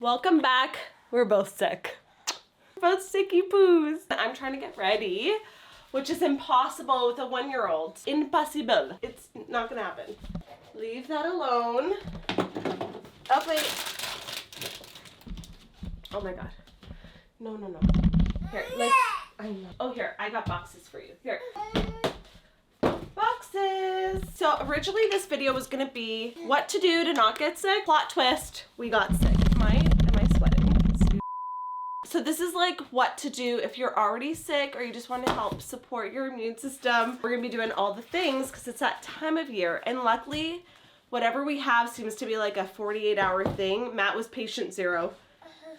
Welcome back. We're both sick. Both sicky poos. I'm trying to get ready, which is impossible with a 1-year-old. Impossible. It's not gonna happen. Leave that alone. Oh, wait. Oh my God. No. Here, I know. Oh, here, I got boxes for you. Here. Boxes. So originally this video was gonna be what to do to not get sick. Plot twist, we got sick. Am I sweating? So this is like what to do if you're already sick or you just want to help support your immune system. We're gonna be doing all the things because it's that time of year, and luckily whatever we have seems to be like a 48-hour thing. Matt was patient 0,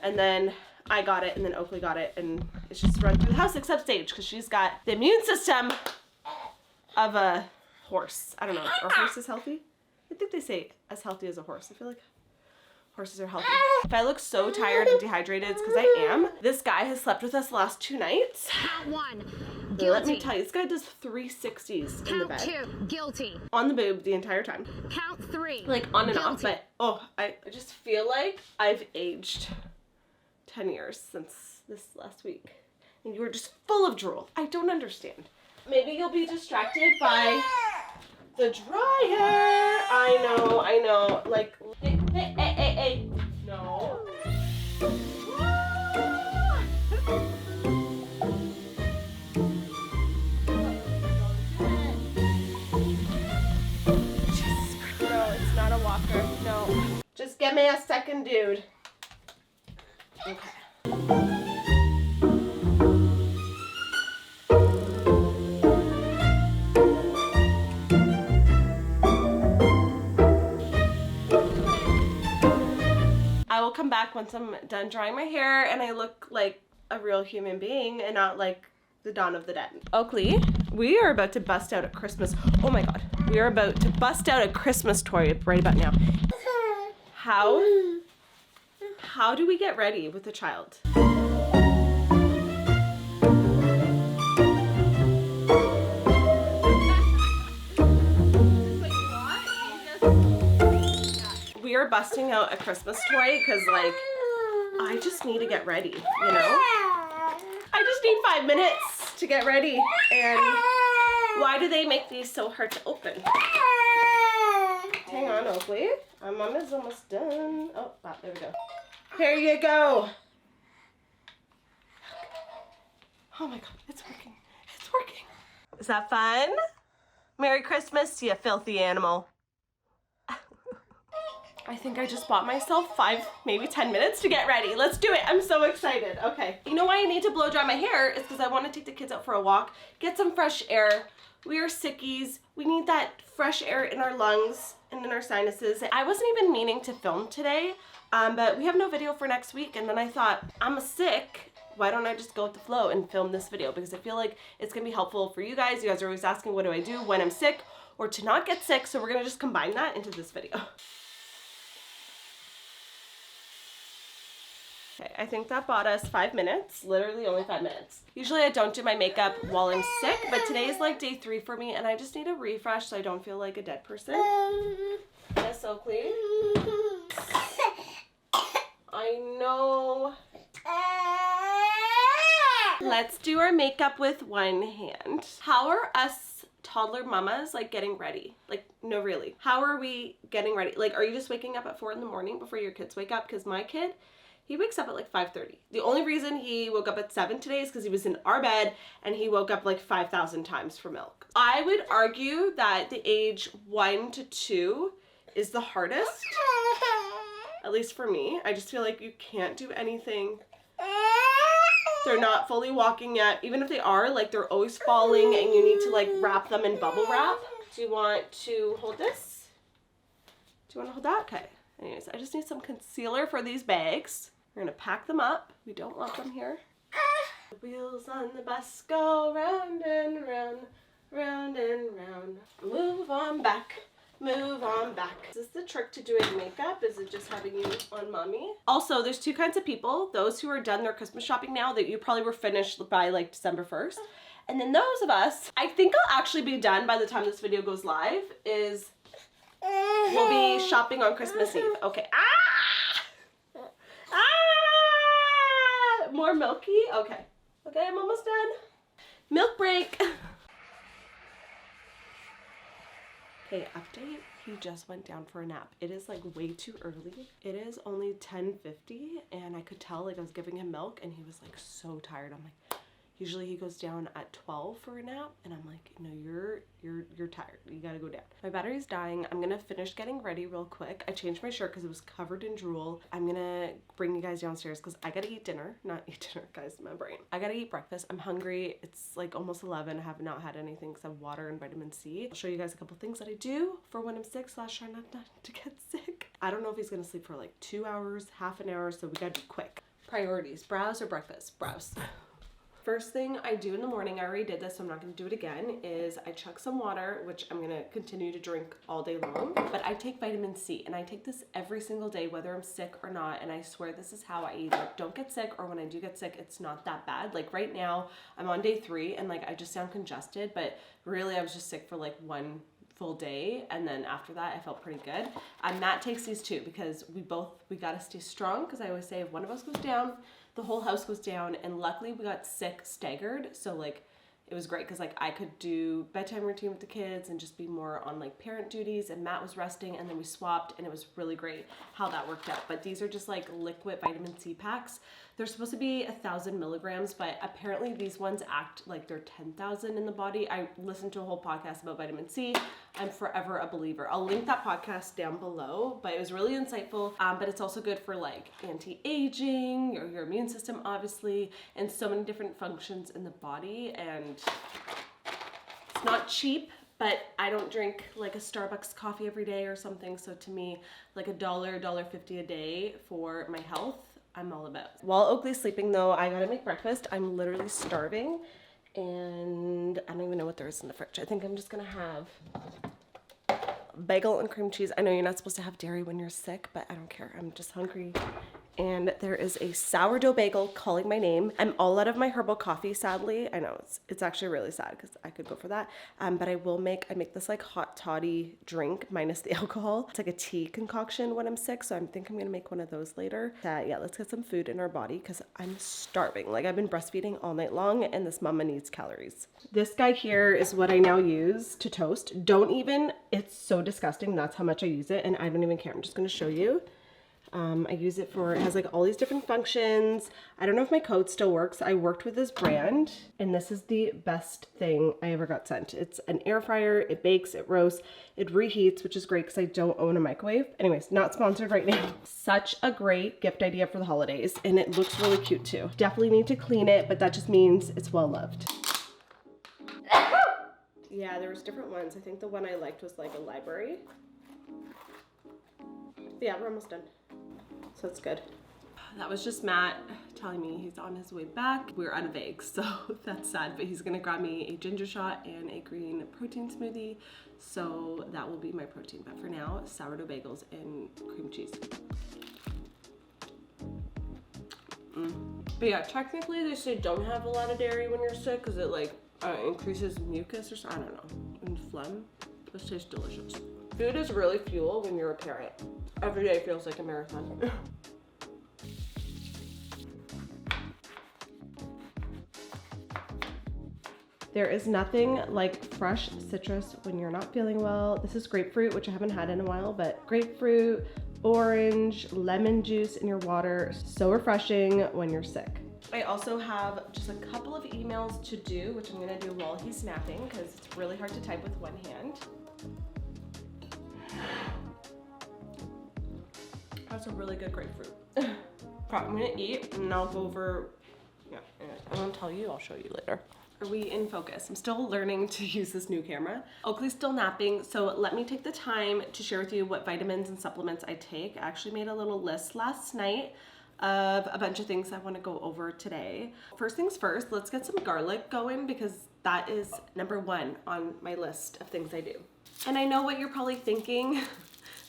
and then I got it, and then Oakley got it, and it's just run through the house except Sage because she's got the immune system of a horse. I don't know. Are horses healthy? I think they say as healthy as a horse. I feel like horses are healthy. If I look so tired and dehydrated, it's because I am. This guy has slept with us the last 2 nights. Count 1. Guilty. Let me tell you, this guy does 360s in the bed. Count 2. Guilty. On the boob the entire time. Count 3. Like on and Guilty. off, but I just feel like I've aged 10 years since this last week. And you were just full of drool. I don't understand. Maybe you'll be distracted by the dryer. I know. Like, hey. No. No, it's not a walker. No. Just give me a second, dude. Okay. I will come back once I'm done drying my hair and I look like a real human being and not like the dawn of the dead. Oakley, we are about to bust out a Christmas. Oh my God. We are about to bust out a Christmas toy right about now. How do we get ready with a child? We are busting out a Christmas toy because, like, I just need to get ready, you know? I just need 5 minutes to get ready. And why do they make these so hard to open? Hang on, Oakley. Our mom is almost done. Oh, wow, there we go. Here you go. Oh my God, it's working. It's working. Is that fun? Merry Christmas, you filthy animal. I think I just bought myself 5, maybe 10 minutes to get ready. Let's do it. I'm so excited. Okay. You know why I need to blow dry my hair is because I want to take the kids out for a walk, get some fresh air. We are sickies. We need that fresh air in our lungs and in our sinuses. I wasn't even meaning to film today, but we have no video for next week. And then I thought, I'm sick. Why don't I just go with the flow and film this video? Because I feel like it's going to be helpful for you guys. You guys are always asking, what do I do when I'm sick or to not get sick? So we're going to just combine that into this video. Okay, I think that bought us 5 minutes, literally only 5 minutes. Usually I don't do my makeup while I'm sick, but today is like day 3 for me and I just need a refresh so I don't feel like a dead person. Yes, Oakley? I know. Let's do our makeup with one hand. How are us toddler mamas like getting ready? Like, no, really. How are we getting ready? Like, are you just waking up at 4 in the morning before your kids wake up? Because my kid, he wakes up at like 5:30. The only reason he woke up at 7 today is because he was in our bed and he woke up like 5,000 times for milk. I would argue that the age 1 to 2 is the hardest, at least for me. I just feel like you can't do anything. They're not fully walking yet. Even if they are, like, they're always falling and you need to like wrap them in bubble wrap. Do you want to hold this? Do you want to hold that? Okay. Anyways, I just need some concealer for these bags. We're gonna pack them up. We don't want them here. The wheels on the bus go round and round, round and round. Move on back. Move on back. Is this the trick to doing makeup? Is it just having you on mommy? Also, there's 2 kinds of people. Those who are done their Christmas shopping now that you probably were finished by like December 1st. And then those of us, I think I'll actually be done by the time this video goes live, is we'll be shopping on Christmas Eve. Okay. Ah! milky? Okay. Okay, I'm almost done. Milk break. Okay, update. He just went down for a nap. It is like way too early. It is only 10:50 and I could tell like I was giving him milk and he was like so tired. I'm like, usually he goes down at 12 for a nap and I'm like, no, you're tired. You gotta go down. My battery's dying. I'm gonna finish getting ready real quick. I changed my shirt because it was covered in drool. I'm gonna bring you guys downstairs because I gotta eat dinner. Not eat dinner, guys, my brain. I gotta eat breakfast. I'm hungry. It's like almost 11. I have not had anything except water and vitamin C. I'll show you guys a couple things that I do for when I'm sick / try not to get sick. I don't know if he's gonna sleep for like 2 hours, half an hour, so we gotta be quick. Priorities, browse or breakfast? Browse. First thing I do in the morning, I already did this, so I'm not gonna do it again, is I chug some water, which I'm gonna continue to drink all day long, but I take vitamin C, and I take this every single day, whether I'm sick or not, and I swear this is how I either don't get sick, or when I do get sick, it's not that bad. Like right now, I'm on day 3, and like I just sound congested, but really I was just sick for like 1 full day, and then after that I felt pretty good. Matt takes these too because we gotta stay strong, because I always say if one of us goes down, the whole house goes down, and luckily we got sick staggered, so like it was great because like I could do bedtime routine with the kids and just be more on like parent duties, and Matt was resting, and then we swapped, and it was really great how that worked out. But these are just like liquid vitamin C packs. They're supposed to be 1,000 milligrams, but apparently these ones act like they're 10,000 in the body. I listened to a whole podcast about vitamin C. I'm forever a believer. I'll link that podcast down below, but it was really insightful. But it's also good for like anti-aging, your immune system, obviously, and so many different functions in the body. And it's not cheap, but I don't drink like a Starbucks coffee every day or something. So to me, like $1.50 a day for my health, I'm all about. While Oakley's sleeping though, I gotta make breakfast. I'm literally starving, and I don't even know what there is in the fridge. I think I'm just gonna have bagel and cream cheese. I know you're not supposed to have dairy when you're sick, but I don't care. I'm just hungry. And there is a sourdough bagel calling my name. I'm all out of my herbal coffee, sadly. I know it's actually really sad because I could go for that. But I make this like hot toddy drink minus the alcohol. It's like a tea concoction when I'm sick, so I think I'm gonna make one of those later. Yeah, let's get some food in our body because I'm starving. Like I've been breastfeeding all night long, and this mama needs calories. This guy here is what I now use to toast. It's so disgusting. That's how much I use it, and I don't even care. I'm just gonna show you. I use it it has like all these different functions. I don't know if my code still works. I worked with this brand, and this is the best thing I ever got sent. It's an air fryer. It bakes, it roasts, it reheats, which is great because I don't own a microwave. Anyways, not sponsored right now. Such a great gift idea for the holidays, and it looks really cute too. Definitely need to clean it, but that just means it's well loved. Yeah, there was different ones. I think the one I liked was like a library. Yeah, we're almost done. So it's good. That was just Matt telling me he's on his way back. We're out of eggs, so that's sad, but he's gonna grab me a ginger shot and a green protein smoothie. So that will be my protein. But for now, sourdough bagels and cream cheese. But yeah, technically they say don't have a lot of dairy when you're sick because it like increases mucus or something, I don't know, and phlegm. This tastes delicious. Food is really fuel when you're a parent. Every day feels like a marathon. There is nothing like fresh citrus when you're not feeling well. This is grapefruit, which I haven't had in a while, but grapefruit, orange, lemon juice in your water. So refreshing when you're sick. I also have just a couple of emails to do, which I'm gonna do while he's napping because it's really hard to type with one hand. That's a really good grapefruit. I'm gonna eat and I'll go over, I won't tell you, I'll show you later. Are we in focus? I'm still learning to use this new camera. Oakley's still napping, so let me take the time to share with you what vitamins and supplements I take. I actually made a little list last night of a bunch of things I want to go over today. First things first, let's get some garlic going because that is number 1 on my list of things I do. And I know what you're probably thinking,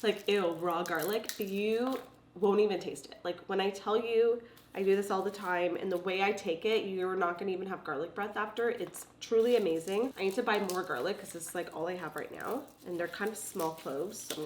like, ew, raw garlic, but you won't even taste it. Like when I tell you I do this all the time, and the way I take it, you're not gonna even have garlic breath after. It's truly amazing. I need to buy more garlic because this is like all I have right now, and they're kind of small cloves. So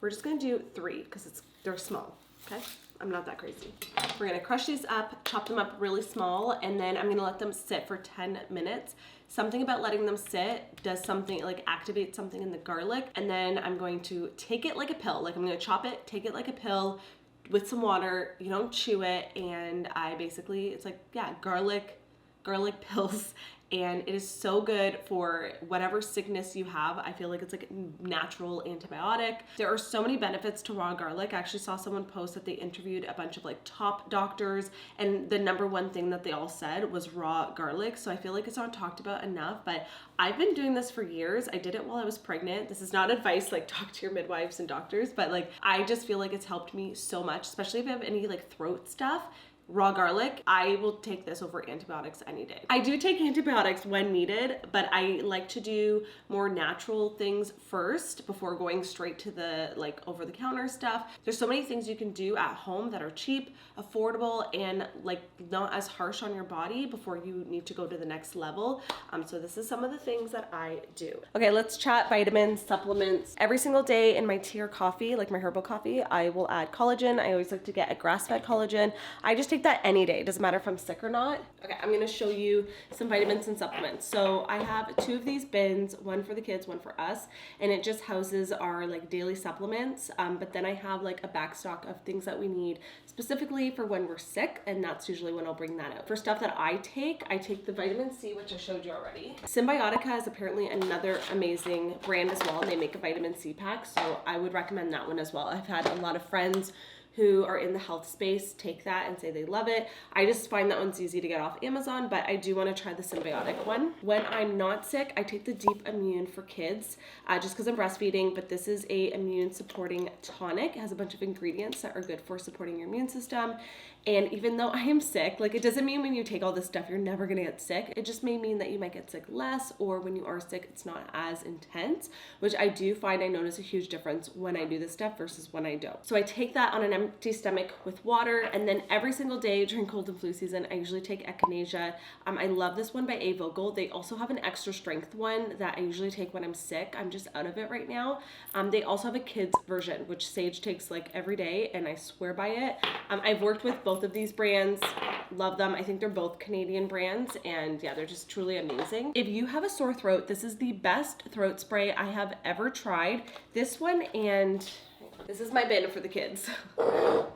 we're just gonna do 3 because they're small. Okay. I'm not that crazy. We're gonna crush these up, chop them up really small, and then I'm gonna let them sit for 10 minutes. Something about letting them sit does something, like activate something in the garlic, and then I'm going to take it like a pill. Like I'm gonna chop it, take it like a pill with some water. You don't chew it, and I basically, it's like, yeah, garlic pills. And it is so good for whatever sickness you have. I feel like it's like a natural antibiotic. There are so many benefits to raw garlic. I actually saw someone post that they interviewed a bunch of like top doctors, and the number one thing that they all said was raw garlic. So I feel like it's not talked about enough, but I've been doing this for years. I did it while I was pregnant. This is not advice, like talk to your midwives and doctors, but like I just feel like it's helped me so much, especially if you have any like throat stuff. Raw garlic, I will take this over antibiotics any day. I do take antibiotics when needed, but I like to do more natural things first before going straight to the like over-the-counter stuff. There's so many things you can do at home that are cheap, affordable, and like not as harsh on your body before you need to go to the next level. So this is some of the things that I do. Okay, let's chat vitamins, supplements. Every single day in my tea or coffee, like my herbal coffee, I will add collagen. I always like to get a grass-fed collagen. I just take that any day. It doesn't matter if I'm sick or not. Okay, I'm gonna show you some vitamins and supplements. So I have 2 of these bins, one for the kids, one for us, and it just houses our like daily supplements. But then I have like a backstock of things that we need specifically for when we're sick, and that's usually when I'll bring that out. For stuff that I take the vitamin C, which I showed you already. Cymbiotika is apparently another amazing brand as well, and they make a vitamin C pack, so I would recommend that one as well. I've had a lot of friends who are in the health space take that and say they love it. I just find that one's easy to get off Amazon, but I do want to try the symbiotic one. When I'm not sick, I take the Deep Immune for kids, just because I'm breastfeeding, but this is a immune supporting tonic. It has a bunch of ingredients that are good for supporting your immune system. And even though I am sick, like it doesn't mean when you take all this stuff, you're never gonna get sick. It just may mean that you might get sick less, or when you are sick, it's not as intense, which I do find I notice a huge difference when I do this stuff versus when I don't. So I take that on an empty stomach with water, and then every single day during cold and flu season, I usually take echinacea. I love this one by Vocal. They also have an extra strength one that I usually take when I'm sick. I'm just out of it right now. They also have a kids version, which Sage takes like every day, and I swear by it. I've worked with both of these brands, love them. I think they're both Canadian brands, and yeah, they're just truly amazing. If you have a sore throat, this is the best throat spray I have ever tried. This one, and this is my bin for the kids.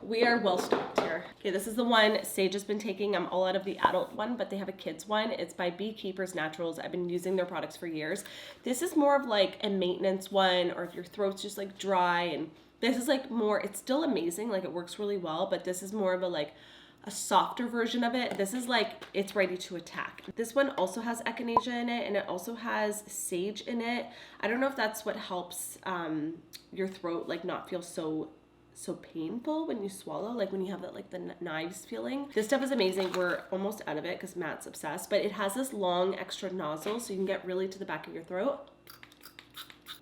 We are well stocked here. Okay, this is the one Sage has been taking. I'm all out of the adult one, but they have a kids one. It's by Beekeepers Naturals. I've been using their products for years. This is more of like a maintenance one, or if your throat's just like dry, and this is like more, it's still amazing, like it works really well, but this is more of a like a softer version of it. This is like, it's ready to attack. This one also has echinacea in it, and it also has sage in it. I don't know if that's what helps your throat like not feel so painful when you swallow, like when you have that like the knives feeling. This stuff is amazing. We're almost out of it because Matt's obsessed, but it has this long extra nozzle so you can get really to the back of your throat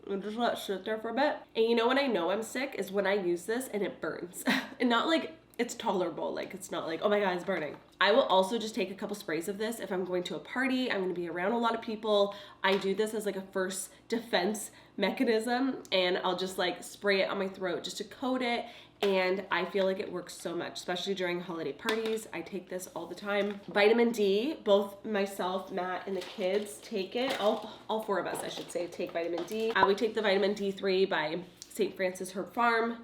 and just let it sit there for a bit. And you know when I know I'm sick is when I use this and it burns. And not like it's tolerable, like it's not like, oh my God, it's burning. I will also just take a couple sprays of this if I'm going to a party, I'm gonna be around a lot of people. I do this as like a first defense mechanism, and I'll just like spray it on my throat just to coat it. And I feel like it works so much, especially during holiday parties. I take this all the time. Vitamin D, both myself, Matt, and the kids take it. All 4 of us, I should say, take vitamin D. We take the vitamin D3 by St. Francis Herb Farm.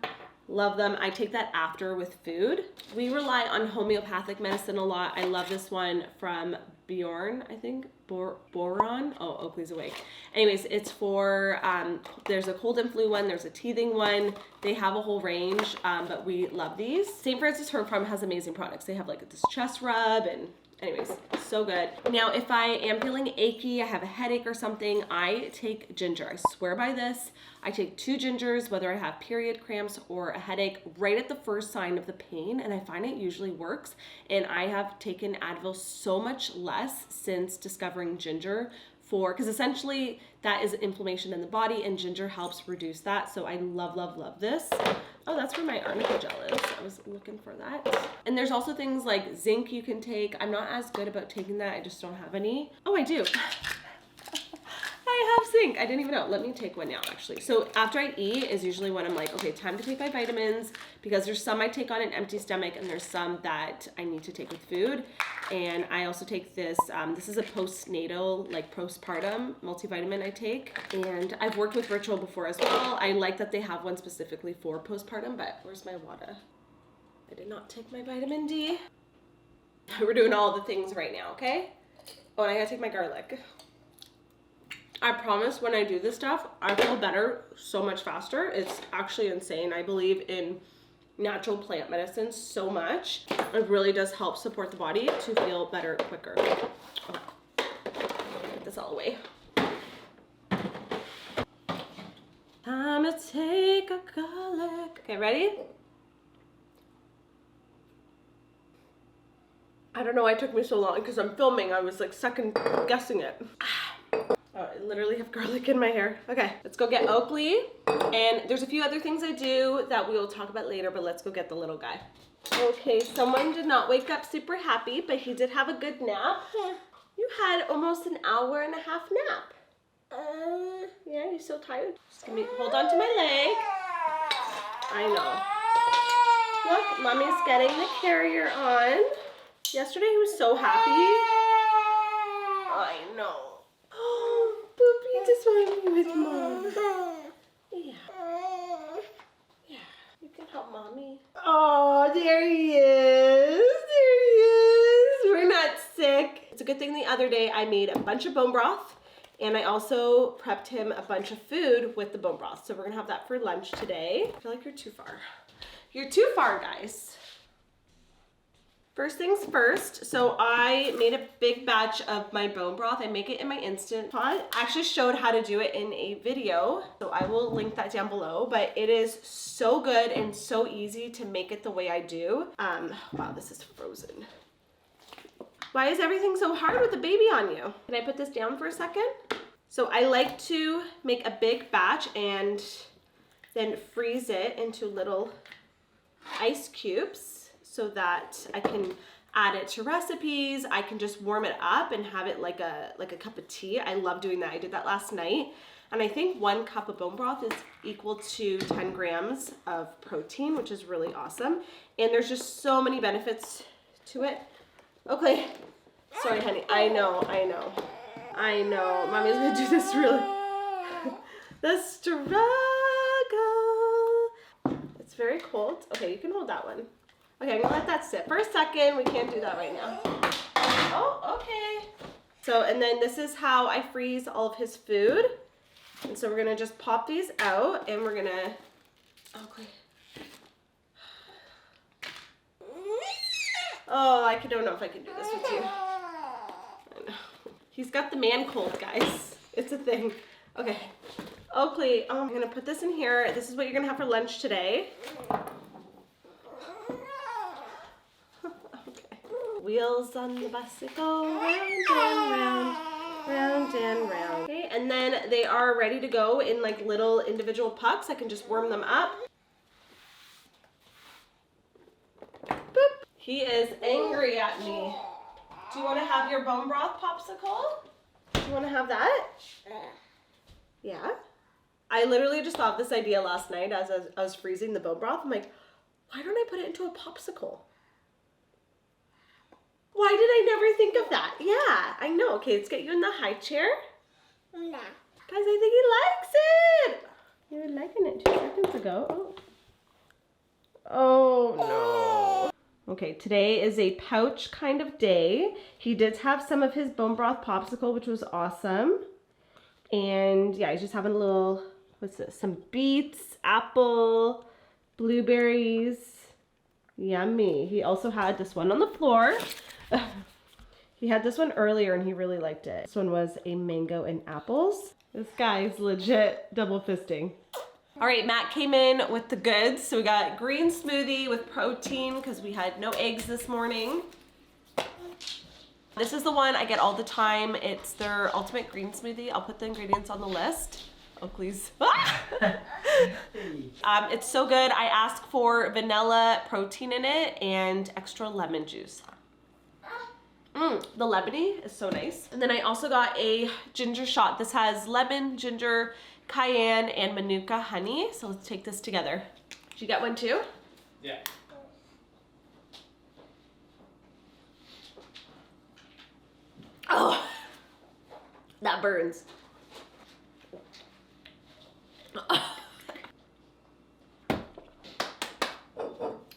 Love them. I take that after with food. We rely on homeopathic medicine a lot. I love this one from Boiron, I think. Boiron. Oh, Oakley's awake. Anyways, it's for, there's a cold and flu one, there's a teething one. They have a whole range, but we love these. St. Francis Herb Farm has amazing products. They have like this chest rub, and anyways, so good. Now, if I am feeling achy, I have a headache or something, I take ginger. I swear by this. I take 2 gingers, whether I have period cramps or a headache, right at the first sign of the pain, and I find it usually works. And I have taken Advil so much less since discovering ginger because essentially that is inflammation in the body, and ginger helps reduce that. So I love, love, love this. Oh, that's where my arnica gel is. I was looking for that. And there's also things like zinc you can take. I'm not as good about taking that. I just don't have any. Oh, I do. I I have zinc? I didn't even know. Let me take one now, actually. So after I eat is usually when I'm like, okay, time to take my vitamins, because there's some I take on an empty stomach and there's some that I need to take with food. And I also take this, this is a postnatal, like postpartum multivitamin I take. And I've worked with Ritual before as well. I like that they have one specifically for postpartum, but where's my water? I did not take my vitamin D. We're doing all the things right now, okay? Oh, and I gotta take my garlic. I promise when I do this stuff, I feel better so much faster. It's actually insane. I believe in natural plant medicine so much. It really does help support the body to feel better quicker. Okay. Get this all away. Time to take a garlic. Okay, ready? I don't know why it took me so long because I'm filming. I was like second guessing it. Oh, I literally have garlic in my hair. Okay, let's go get Oakley. And there's a few other things I do that we will talk about later, but let's go get the little guy. Okay, someone did not wake up super happy, but he did have a good nap. You had almost an hour and a half nap. Yeah, you're so tired. Just give me, hold on to my leg. I know. Look, mommy's getting the carrier on. Yesterday he was so happy. I know. Oh, Boopy just want to be with mom. Yeah. Yeah. You can help mommy. Oh, there he is. There he is. We're not sick. It's a good thing the other day I made a bunch of bone broth and I also prepped him a bunch of food with the bone broth. So we're gonna have that for lunch today. I feel like you're too far. You're too far, guys. First things first, so I made a big batch of my bone broth. I make it in my Instant Pot. I actually showed how to do it in a video, so I will link that down below, but it is so good and so easy to make it the way I do. Wow, this is frozen. Why is everything so hard with the baby on you? Can I put this down for a second? So I like to make a big batch and then freeze it into little ice cubes, so that I can add it to recipes. I can just warm it up and have it like a cup of tea. I love doing that. I did that last night. And I think 1 cup of bone broth is equal to 10 grams of protein, which is really awesome. And there's just so many benefits to it. Okay, sorry honey, I know. Mommy's gonna do this really, the struggle. It's very cold. Okay, you can hold that one. Okay, I'm gonna let that sit for a second. We can't do that right now. Oh, okay. So, and then this is how I freeze all of his food. And so we're gonna just pop these out and we're gonna, okay. Oh, I don't know if I can do this with you. I know. He's got the man cold, guys. It's a thing. Okay. Oakley, I'm gonna put this in here. This is what you're gonna have for lunch today. Wheels on the bicycle, round and round, round and round. Okay, and then they are ready to go in like little individual pucks. I can just warm them up. Boop. He is angry at me. Do you want to have your bone broth popsicle? Do you want to have that? Yeah. I literally just thought of this idea last night as I was freezing the bone broth. I'm like, why don't I put it into a popsicle? Why did I never think of that? Yeah, I know. Okay, let's get you in the high chair. No. Guys, I think he likes it. You were liking it 2 seconds ago. Oh no. Okay, today is a pouch kind of day. He did have some of his bone broth popsicle, which was awesome. And yeah, he's just having a little, what's this? Some beets, apple, blueberries. Yummy. He also had this one on the floor. He had this one earlier and he really liked it. This one was a mango and apples. This guy's legit double fisting. All right, Matt came in with the goods. So we got green smoothie with protein because we had no eggs this morning. This is the one I get all the time. It's their ultimate green smoothie. I'll put the ingredients on the list. Oakley's. It's so good. I asked for vanilla protein in it and extra lemon juice. The lemony is so nice. And then I also got a ginger shot. This has lemon, ginger, cayenne, and manuka honey. So let's take this together. Did you get one too? Yeah. Oh, that burns.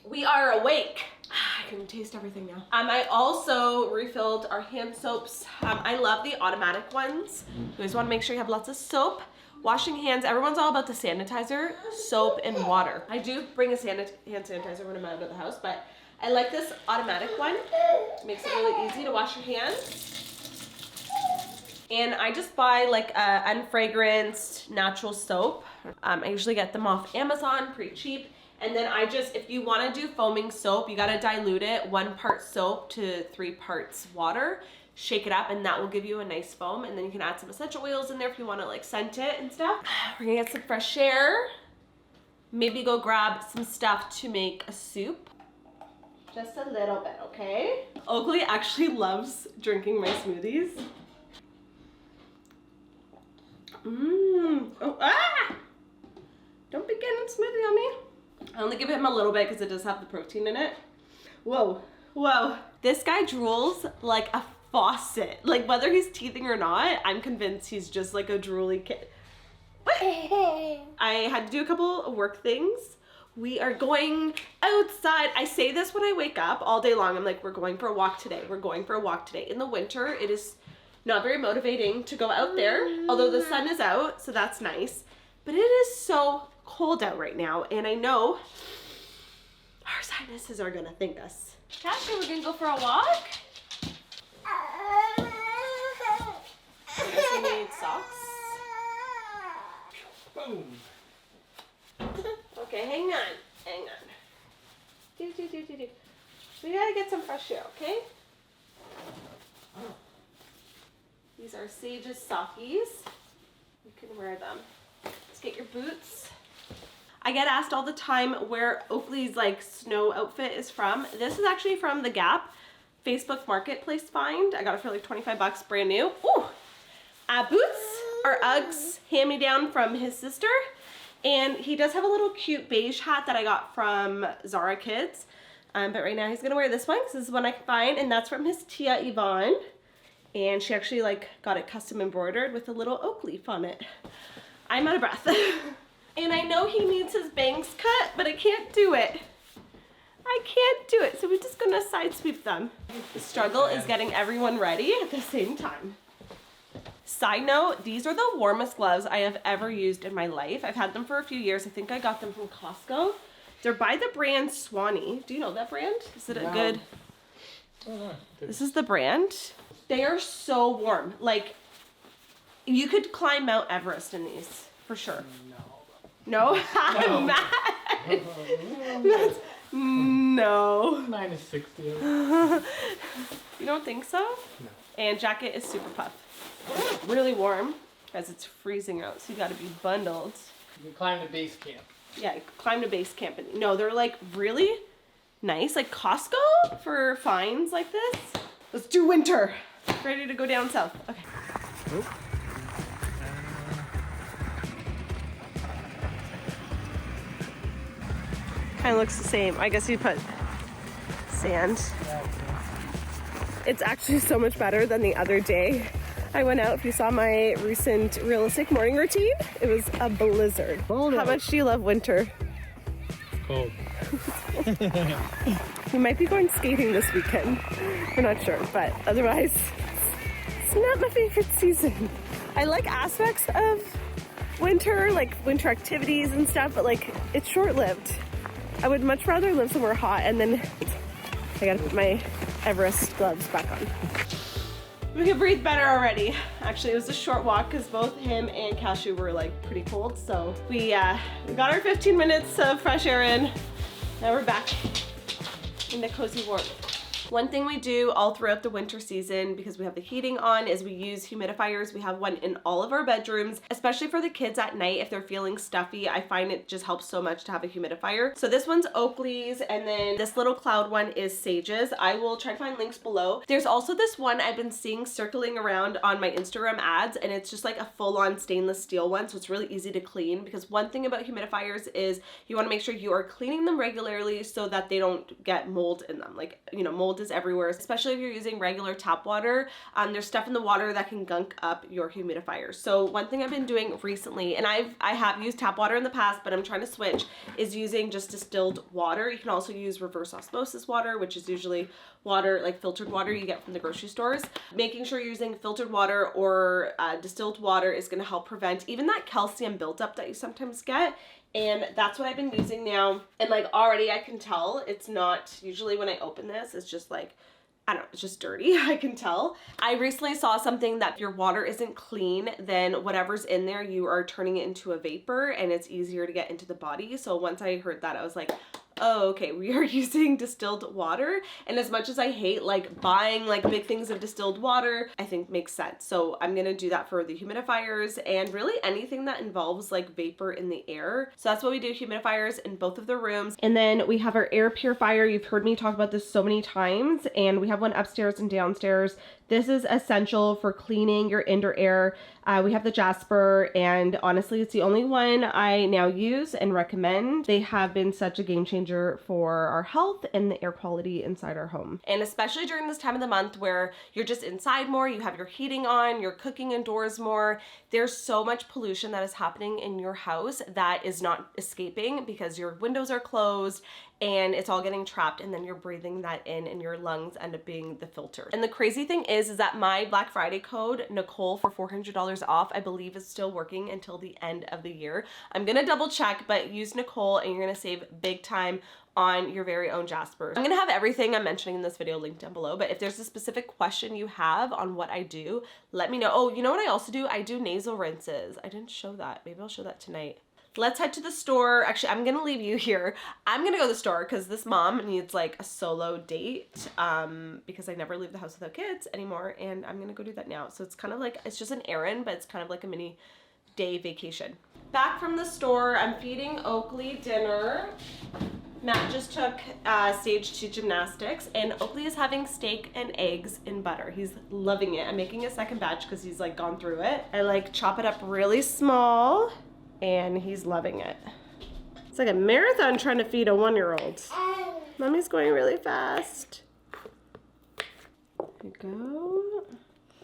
We are awake. I can taste everything now. I also refilled our hand soaps. I love the automatic ones. You always want to make sure you have lots of soap. Washing hands, everyone's all about the sanitizer, soap, and water. I do bring a hand sanitizer when I'm out of the house, but I like this automatic one. It makes it really easy to wash your hands. And I just buy like unfragranced natural soap. I usually get them off Amazon, pretty cheap. And then I just, if you want to do foaming soap, you got to dilute it 1 part soap to 3 parts water. Shake it up and that will give you a nice foam. And then you can add some essential oils in there if you want to like scent it and stuff. We're gonna get some fresh air. Maybe go grab some stuff to make a soup. Just a little bit, okay? Oakley actually loves drinking my smoothies. Oh, ah! Don't be getting smoothie on me. I only give him a little bit because it does have the protein in it. Whoa, whoa. This guy drools like a faucet. Like whether he's teething or not, I'm convinced he's just like a drooly kid. What? I had to do a couple of work things. We are going outside. I say this when I wake up all day long. I'm like, we're going for a walk today. We're going for a walk today. In the winter, it is not very motivating to go out there, although the sun is out, so that's nice. But it is so cold out right now, and I know our sinuses are gonna thank us. Cassie, we're gonna go for a walk. I guess we need socks. Boom. Okay, hang on. Do. We gotta get some fresh air, okay? These are Sage's sockies. You can wear them. Let's get your boots. I get asked all the time where Oakley's like snow outfit is from. This is actually from the Gap Facebook Marketplace find. I got it for like 25 bucks, brand new. Ooh! Boots are Uggs hand-me-down from his sister. And he does have a little cute beige hat that I got from Zara Kids. But right now he's gonna wear this one because this is one I can find, and that's from his Tia Yvonne. And she actually like got it custom embroidered with a little oak leaf on it. I'm out of breath. And I know he needs his bangs cut, but I can't do it. I can't do it, so we're just gonna side sweep them. The struggle is getting everyone ready at the same time. Side note, these are the warmest gloves I have ever used in my life. I've had them for a few years. I think I got them from Costco. They're by the brand Swanee. Do you know that brand? Is it a good? This is the brand. They are so warm. Like, you could climb Mount Everest in these, for sure. No? I'm mad. That's, no. Minus 60. You don't think so? No. And jacket is super puff. Really warm, because it's freezing out, so you gotta be bundled. You can climb the base camp. Yeah, climb to base camp. No, they're like really nice. Like Costco for finds like this. Let's do winter. Ready to go down south. Okay. Oop. Kind of looks the same. I guess you put sand. It's actually so much better than the other day. I went out, if you saw my recent realistic morning routine, it was a blizzard. Cold How out. much do you love winter? Cold. We might be going skating this weekend. We're not sure, but otherwise, it's not my favorite season. I like aspects of winter, like winter activities and stuff, but like it's short-lived. I would much rather live somewhere hot, and then I gotta put my Everest gloves back on. We can breathe better already. Actually, it was a short walk because both him and Cashew were like pretty cold. So we got our 15 minutes of fresh air in. Now we're back in the cozy warmth. One thing we do all throughout the winter season, because we have the heating on, is we use humidifiers. We have one in all of our bedrooms, especially for the kids at night. If they're feeling stuffy, I find it just helps so much to have a humidifier. So this one's Oakley's, and then this little cloud one is Sage's. I will try to find links below. There's also this one I've been seeing circling around on my Instagram ads, and it's just like a full-on stainless steel one, so it's really easy to clean, because one thing about humidifiers is you want to make sure you are cleaning them regularly so that they don't get mold in them. Like, you know, mold is everywhere, especially if you're using regular tap water. There's stuff in the water that can gunk up your humidifier. So one thing I've been doing recently, and I have used tap water in the past, but I'm trying to switch, is using just distilled water. You can also use reverse osmosis water, which is usually water, like filtered water you get from the grocery stores. Making sure you're using filtered water or distilled water is going to help prevent even that calcium buildup that you sometimes get. And that's what I've been using now. And like already I can tell it's not, usually when I open this, it's just like, I don't know, it's just dirty, I can tell. I recently saw something that if your water isn't clean, then whatever's in there, you are turning it into a vapor and it's easier to get into the body. So once I heard that, I was like, oh, okay, we are using distilled water. And as much as I hate like buying like big things of distilled water, I think makes sense. So I'm gonna do that for the humidifiers and really anything that involves like vapor in the air. So that's what we do, humidifiers in both of the rooms. And then we have our air purifier. You've heard me talk about this so many times, and we have one upstairs and downstairs. This is essential for cleaning your indoor air. We have the Jasper, and honestly, it's the only one I now use and recommend. They have been such a game changer for our health and the air quality inside our home. And especially during this time of the month where you're just inside more, you have your heating on, you're cooking indoors more, there's so much pollution that is happening in your house that is not escaping because your windows are closed and it's all getting trapped, and then you're breathing that in and your lungs end up being the filter. And the crazy thing is that my Black Friday code, Nikole, for $400 off, I believe is still working until the end of the year. I'm gonna double check, but use Nikole and you're gonna save big time on your very own Jasper. I'm gonna have everything I'm mentioning in this video linked down below, but if there's a specific question you have on what I do, let me know. Oh, you know what I also do? I do nasal rinses. I didn't show that. Maybe I'll show that tonight. Let's head to the store. Actually, I'm gonna leave you here. I'm gonna go to the store because this mom needs like a solo date because I never leave the house without kids anymore, and I'm gonna go do that now. So it's kind of like, it's just an errand, but it's kind of like a mini day vacation. Back from the store, I'm feeding Oakley dinner. Matt just took Sage to gymnastics, and Oakley is having steak and eggs in butter. He's loving it. I'm making a second batch because he's like gone through it. I like chop it up really small, and he's loving it. It's like a marathon trying to feed a 1-year-old. Mommy's going really fast. There you go.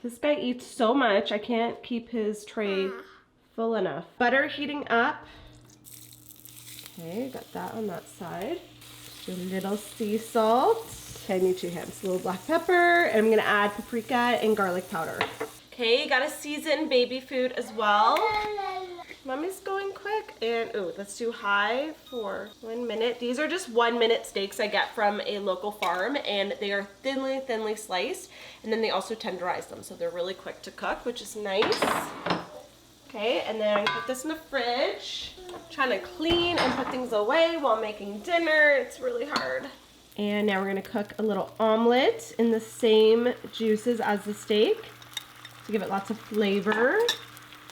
This guy eats so much, I can't keep his tray full enough. Butter heating up. Okay, got that on that side. Just a little sea salt. Okay, I need 2 hands. A little black pepper, and I'm gonna add paprika and garlic powder. Okay, gotta season baby food as well. Mommy's going quick, and oh, let's do high for 1 minute. These are just 1-minute steaks I get from a local farm, and they are thinly sliced, and then they also tenderize them, so they're really quick to cook, which is nice. Okay, and then I put this in the fridge. I'm trying to clean and put things away while making dinner. It's really hard. And now we're gonna cook a little omelet in the same juices as the steak to give it lots of flavor.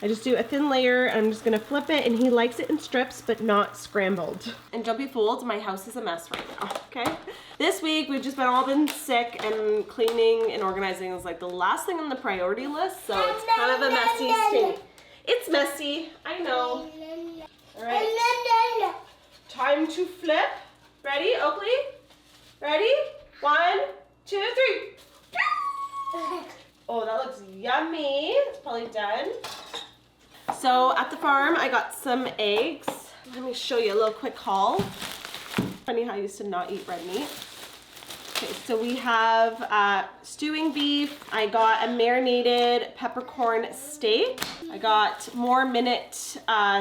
I just do a thin layer, and I'm just gonna flip it, and he likes it in strips, but not scrambled. And don't be fooled, my house is a mess right now, okay? This week, we've just all been sick, and cleaning and organizing is like the last thing on the priority list, so it's kind of a messy state. It's messy, I know. All right, time to flip. Ready, Oakley? Ready? 1, 2, 3. Oh, that looks yummy. It's probably done. So at the farm, I got some eggs. Let me show you a little quick haul. Funny how I used to not eat red meat. Okay, so we have stewing beef. I got a marinated peppercorn steak. I got more minute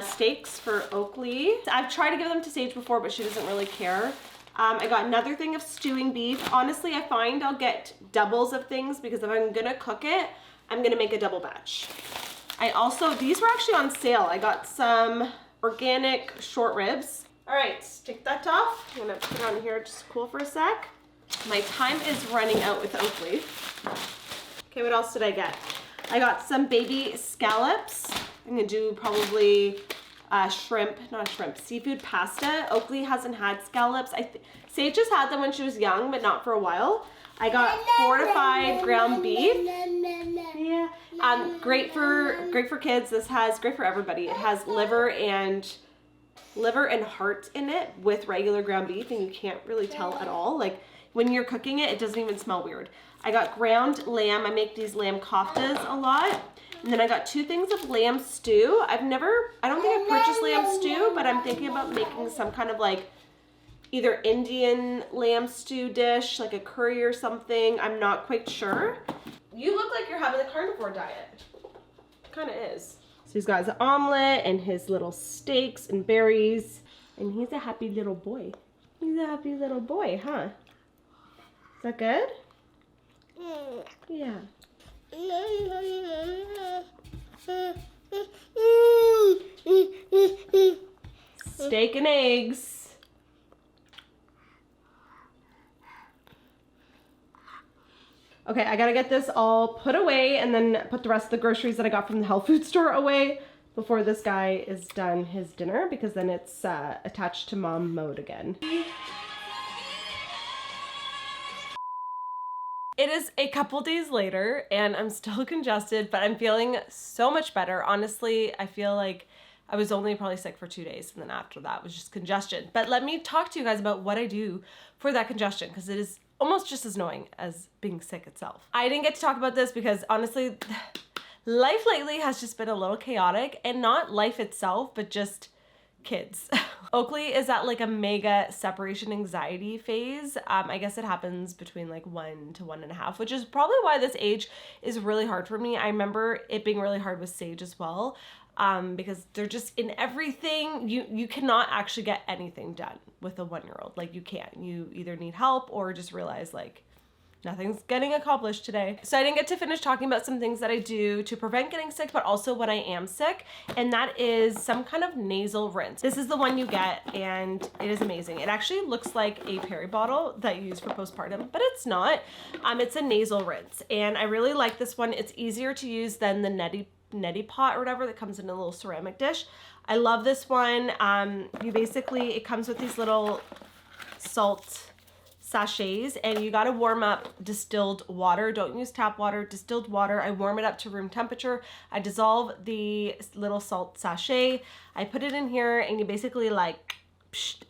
steaks for Oakley. I've tried to give them to Sage before, but she doesn't really care. I got another thing of stewing beef. Honestly, I find I'll get doubles of things because if I'm gonna cook it, I'm gonna make a double batch. I also, these were actually on sale. I got some organic short ribs. All right, take that off. I'm gonna put it on here just cool for a sec. My time is running out with Oakley. Okay, what else did I get? I got some baby scallops. I'm gonna do probably seafood pasta. Oakley hasn't had scallops. Sage just had them when she was young, but not for a while. I got fortified ground beef. Yeah. Great for kids. This has great for everybody. It has liver and heart in it with regular ground beef, and you can't really tell at all. Like when you're cooking it, it doesn't even smell weird. I got ground lamb. I make these lamb koftas a lot. And then I got 2 things of lamb stew. I don't think I've purchased lamb stew, but I'm thinking about making some kind of like either Indian lamb stew dish, like a curry or something. I'm not quite sure. You look like you're having a carnivore diet. Kind of is. So he's got his omelet and his little steaks and berries. And he's a happy little boy. He's a happy little boy, huh? Is that good? Yeah. Steak and eggs. Okay, I gotta get this all put away and then put the rest of the groceries that I got from the health food store away before this guy is done his dinner, because then it's attached to mom mode again. It is a couple days later and I'm still congested, but I'm feeling so much better. Honestly, I feel like I was only probably sick for 2 days, and then after that was just congestion. But let me talk to you guys about what I do for that congestion, because it is almost just as annoying as being sick itself. I didn't get to talk about this because honestly, life lately has just been a little chaotic, and not life itself, but just kids. Oakley is at like a mega separation anxiety phase. I guess it happens between like 1 to 1.5, which is probably why this age is really hard for me. I remember it being really hard with Sage as well, because they're just in everything. You cannot actually get anything done with a 1-year-old. Like you can't. You either need help or just realize like nothing's getting accomplished today. So I didn't get to finish talking about some things that I do to prevent getting sick, but also when I am sick, and that is some kind of nasal rinse. This is the one you get, and it is amazing. It actually looks like a Perry bottle that you use for postpartum, but it's not. It's a nasal rinse, and I really like this one. It's easier to use than the neti pot or whatever that comes in a little ceramic dish. I love this one. It comes with these little salt sachets, and you got to warm up distilled water. Don't use tap water, distilled water. I warm it up to room temperature. I dissolve the little salt sachet. I put it in here, and you basically like,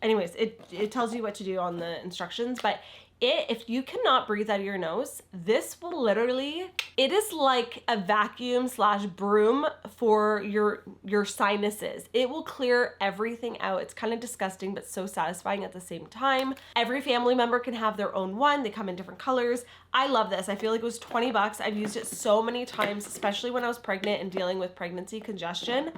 anyways, it tells you what to do on the instructions, but if you cannot breathe out of your nose, this will literally, it is like a vacuum / broom for your sinuses. It will clear everything out. It's kind of disgusting, but so satisfying at the same time. Every family member can have their own one. They come in different colors. I love this. I feel like it was 20 bucks. I've used it so many times, especially when I was pregnant and dealing with pregnancy congestion.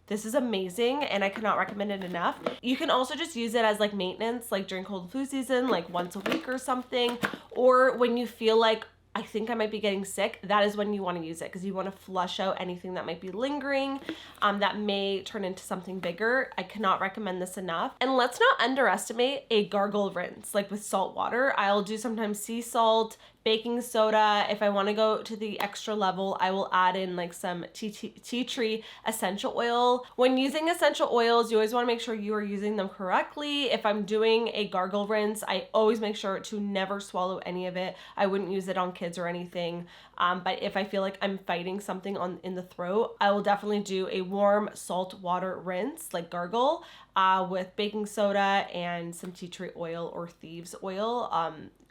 This is amazing, and I cannot recommend it enough. You can also just use it as like maintenance, like during cold and flu season, like once a week or something. Or when you feel like, I think I might be getting sick, that is when you want to use it, because you want to flush out anything that might be lingering, that may turn into something bigger. I cannot recommend this enough. And let's not underestimate a gargle rinse, like with salt water. I'll do sometimes sea salt, baking soda. If I want to go to the extra level, I will add in like some tea tree essential oil. When using essential oils, you always want to make sure you are using them correctly. If I'm doing a gargle rinse, I always make sure to never swallow any of it. I wouldn't use it on kids or anything. But if I feel like I'm fighting something in the throat, I will definitely do a warm salt water rinse, like gargle, with baking soda and some tea tree oil or thieves oil.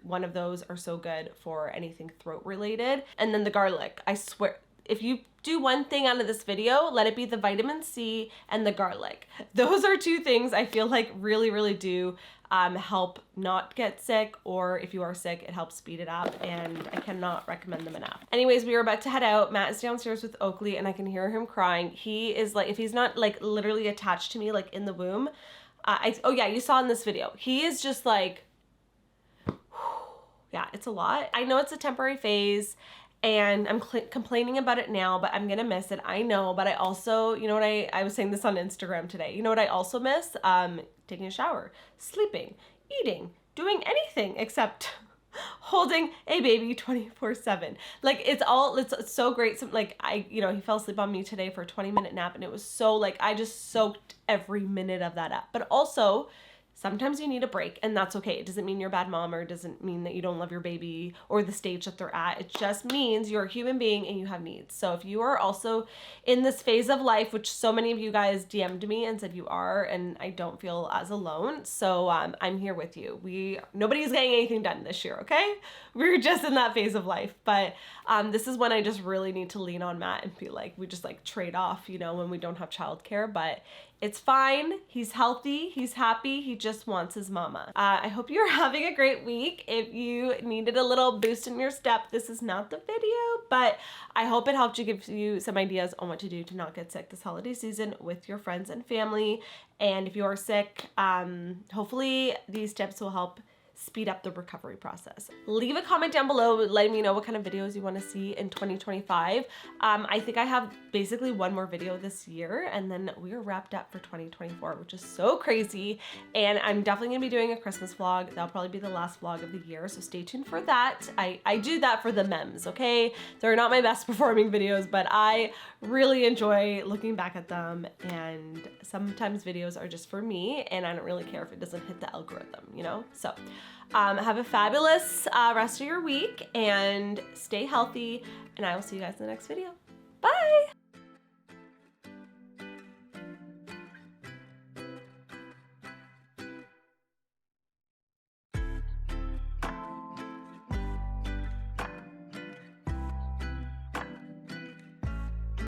One of those are so good for anything throat related. And then the garlic, I swear, if you do one thing out of this video, let it be the vitamin C and the garlic. Those are 2 things I feel like really, really do help not get sick, or if you are sick, it helps speed it up, and I cannot recommend them enough. Anyways, we are about to head out. Matt is downstairs with Oakley, and I can hear him crying. He is like, if he's not like literally attached to me, like in the womb, oh yeah, you saw in this video, he is just like, yeah, it's a lot. I know it's a temporary phase, and I'm complaining about it now, but I'm gonna miss it. I know, but I also, you know what, I was saying this on Instagram today. You know what I also miss? Taking a shower, sleeping, eating, doing anything except holding a baby 24/7. Like it's so great. Like he fell asleep on me today for a 20-minute nap, and it was so like, I just soaked every minute of that up. But also, sometimes you need a break, and that's okay. It doesn't mean you're a bad mom, or it doesn't mean that you don't love your baby or the stage that they're at. It just means you're a human being and you have needs. So if you are also in this phase of life, which so many of you guys DM'd me and said you are, and I don't feel as alone. So I'm here with you. Nobody's getting anything done this year, okay? We're just in that phase of life. But this is when I just really need to lean on Matt and be like, we just like trade off, when we don't have childcare. But it's fine. He's healthy. He's happy. He just wants his mama. I hope you're having a great week. If you needed a little boost in your step, this is not the video, but I hope it helped give you some ideas on what to do to not get sick this holiday season with your friends and family. And if you are sick, hopefully these tips will help speed up the recovery process. Leave a comment down below letting me know what kind of videos you want to see in 2025. I think I have basically one more video this year, and then we are wrapped up for 2024, which is so crazy. And I'm definitely gonna be doing a Christmas vlog. That'll probably be the last vlog of the year, so stay tuned for that. I do that for the memes, okay? They're not my best performing videos, but I really enjoy looking back at them, and sometimes videos are just for me, and I don't really care if it doesn't hit the algorithm, So have a fabulous rest of your week, and stay healthy, and I will see you guys in the next video.